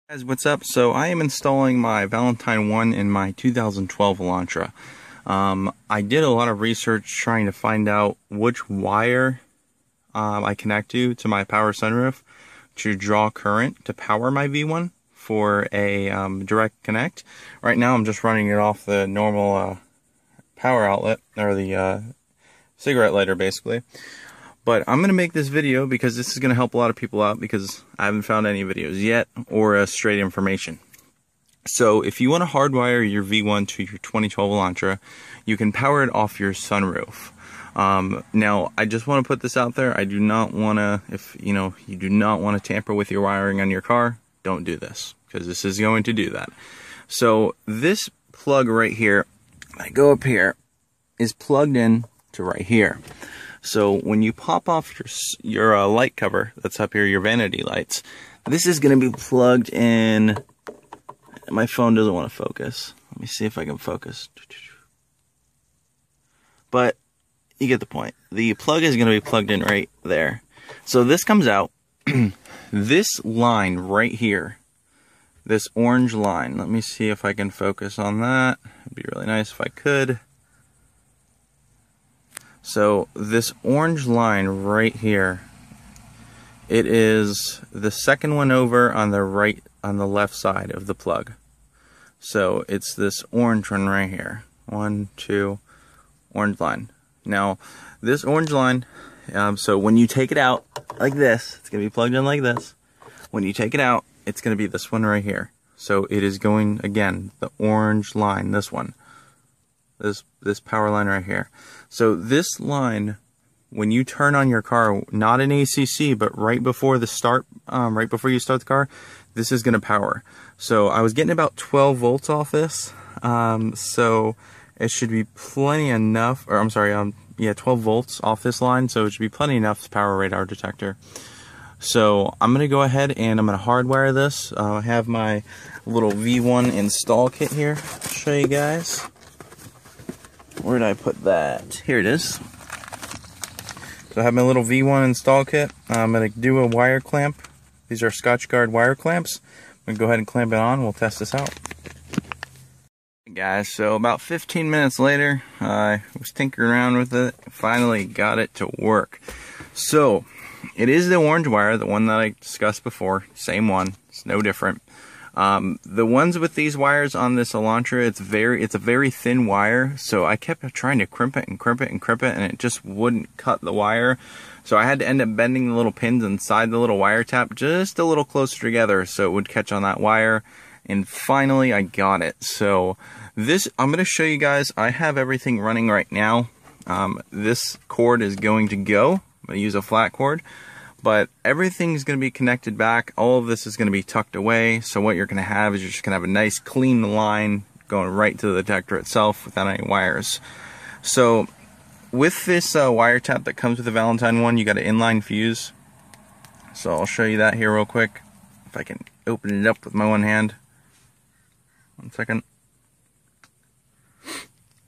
Guys, what's up? So I am installing my Valentine 1 in my 2012 Elantra. I did a lot of research trying to find out which wire I connect to my power sunroof to draw current to power my V1 for a direct connect. Right now I'm just running it off the normal power outlet, or the cigarette lighter basically. But I'm going to make this video because this is going to help a lot of people out, because I haven't found any videos yet or straight information. So if you want to hardwire your V1 to your 2012 Elantra, you can power it off your sunroof. Now, I just want to put this out there. I do not want to, if you do not want to tamper with your wiring on your car, don't do this, because this is going to do that. So this plug right here, I go up here, is plugged in to right here. So when you pop off your light cover that's up here, your vanity lights, this is going to be plugged in. My phone doesn't want to focus. Let me see if I can focus. But you get the point. The plug is going to be plugged in right there. So this comes out. This line right here, this orange line, let me see if I can focus on that. It'd be really nice if I could. So this orange line right here, it is the second one over on the left side of the plug. So it's this orange one right here. 1, 2, orange line. Now this orange line, so when you take it out like this, it's going to be plugged in like this. When you take it out, it's going to be this one right here. So it is going, again, the orange line, this one. This power line right here. So this line, when you turn on your car, not in ACC, but right before the start, right before you start the car, this is going to power. So I was getting about 12 volts off this. So it should be plenty enough, or I'm sorry, yeah, 12 volts off this line. So it should be plenty enough to power radar detector. So I'm going to go ahead and I'm going to hardwire this. I have my little V1 install kit here. I'll show you guys. Where did I put that? Here it is. So I have my little V1 install kit. I'm going to do a wire clamp. These are Scotch Guard wire clamps. I'm going to go ahead and clamp it on. We'll test this out. Hey guys, so about 15 minutes later, I was tinkering around with it. Finally got it to work. So it is the orange wire, the one that I discussed before. Same one. It's no different. The ones with these wires on this Elantra, it's a very thin wire, so I kept trying to crimp it and crimp it and crimp it, and it just wouldn't cut the wire. So I had to end up bending the little pins inside the little wire tap just a little closer together so it would catch on that wire. And finally I got it. So this, I'm going to show you guys, I have everything running right now. This cord is going to go. I'm going to use a flat cord. But everything's going to be connected back. All of this is going to be tucked away. So what you're going to have is you're just going to have a nice clean line going right to the detector itself without any wires. So with this wire tap that comes with the Valentine 1, you got an inline fuse. So I'll show you that here real quick. If I can open it up with my one hand. 1 second.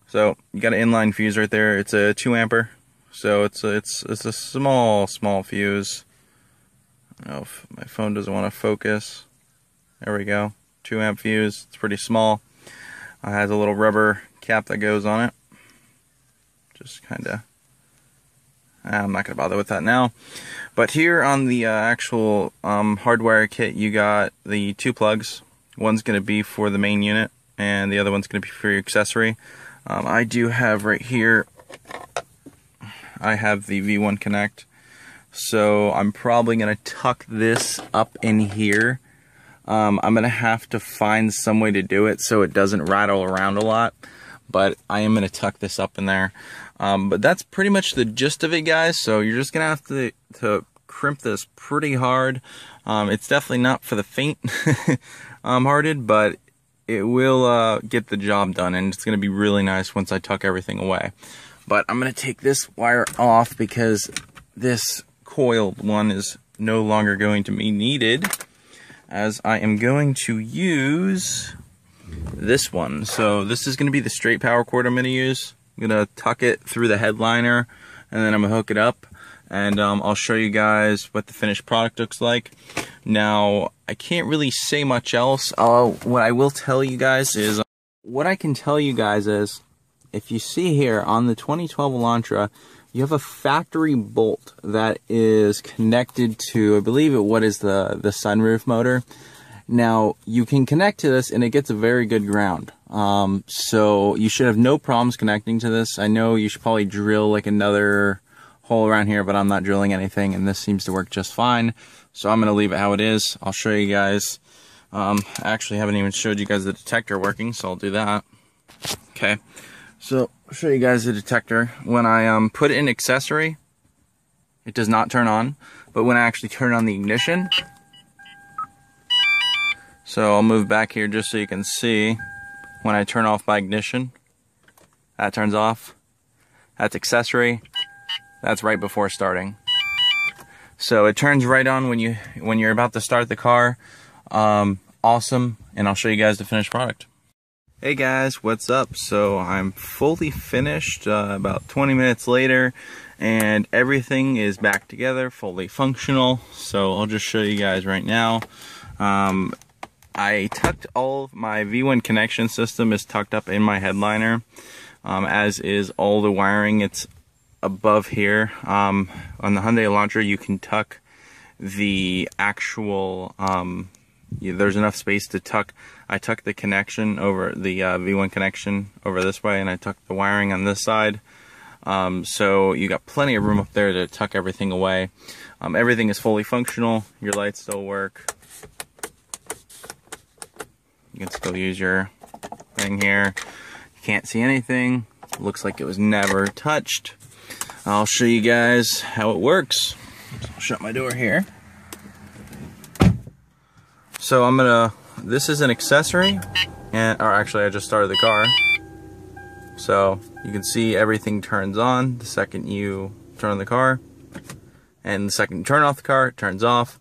So you got an inline fuse right there. It's a 2 ampere. So it's a small fuse. I don't know if my phone doesn't want to focus. There we go. 2 amp fuse. It's pretty small. It has a little rubber cap that goes on it. Just kind of, I'm not going to bother with that now. But here on the actual hardwire kit, you got the 2 plugs. One's going to be for the main unit, and the other one's going to be for your accessory. I do have right here, I have the V1 Connect. So I'm probably going to tuck this up in here. I'm going to have to find some way to do it so it doesn't rattle around a lot. But I am going to tuck this up in there. But that's pretty much the gist of it, guys. So you're just going to have to crimp this pretty hard. It's definitely not for the faint hearted, but it will get the job done. And it's going to be really nice once I tuck everything away. But I'm going to take this wire off because this coiled one is no longer going to be needed, as I am going to use this one. So this is going to be the straight power cord I'm going to use. I'm going to tuck it through the headliner, and then I'm going to hook it up, and I'll show you guys what the finished product looks like. Now, I can't really say much else. What I will tell you guys is, if you see here on the 2012 Elantra, you have a factory bolt that is connected to, I believe what is the sunroof motor. Now, you can connect to this and it gets a very good ground. So you should have no problems connecting to this. I know you should probably drill like another hole around here, but I'm not drilling anything and this seems to work just fine. So I'm going to leave it how it is. I'll show you guys. I actually haven't even showed you guys the detector working, so I'll do that. Okay, so I'll show you guys the detector. When I put it in accessory, it does not turn on, but when I actually turn on the ignition, so I'll move back here just so you can see. When I turn off my ignition, that turns off. That's accessory. That's right before starting. So it turns right on when you're about to start the car. Awesome, and I'll show you guys the finished product. Hey guys, what's up? So I'm fully finished about 20 minutes later, and everything is back together, fully functional. So I'll just show you guys right now. I tucked all of my V1 connection system is tucked up in my headliner, as is all the wiring. It's above here. On the Hyundai Elantra, you can tuck the actual, there's enough space to tuck. I tucked the connection over, the V1 connection over this way, and I tucked the wiring on this side. So you got plenty of room up there to tuck everything away. Everything is fully functional. Your lights still work. You can still use your thing here. You can't see anything. Looks like it was never touched. I'll show you guys how it works. I'll shut my door here. So this is an accessory, or actually I just started the car. So you can see everything turns on the second you turn on the car. And the second you turn off the car, it turns off.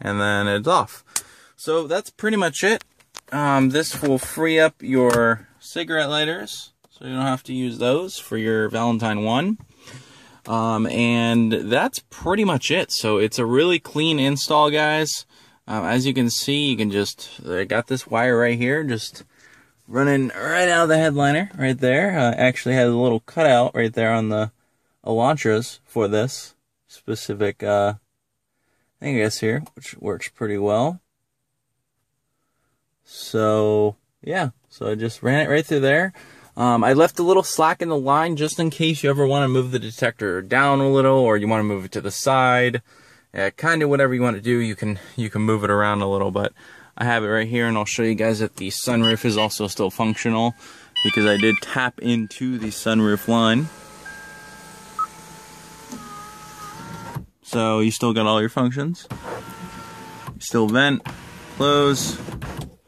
And then it's off. So that's pretty much it. This will free up your cigarette lighters, so you don't have to use those for your Valentine 1. And that's pretty much it. So it's a really clean install, guys. As you can see, you can I got this wire right here, just running right out of the headliner, right there. Actually has a little cutout right there on the Elantras for this specific, thing, I guess, here, which works pretty well. So yeah, so I just ran it right through there. I left a little slack in the line just in case you ever want to move the detector down a little, or you want to move it to the side. Kind of whatever you want to do, you can move it around a little, but I have it right here, and I'll show you guys that the sunroof is also still functional, because I did tap into the sunroof line. So you still got all your functions. Still vent, close,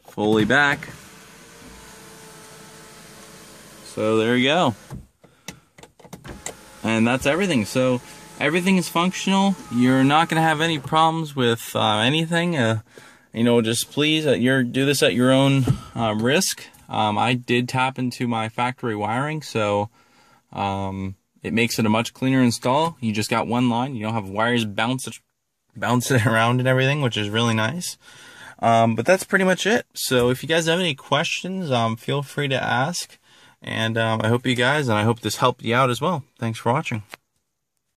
fully back. So there you go. And that's everything. So everything is functional. You're not going to have any problems with anything. You know, just please do this at your own risk. I did tap into my factory wiring, so it makes it a much cleaner install. You just got one line. You don't have wires bouncing around and everything, which is really nice. But that's pretty much it. So if you guys have any questions, feel free to ask. And I hope this helped you out as well. Thanks for watching.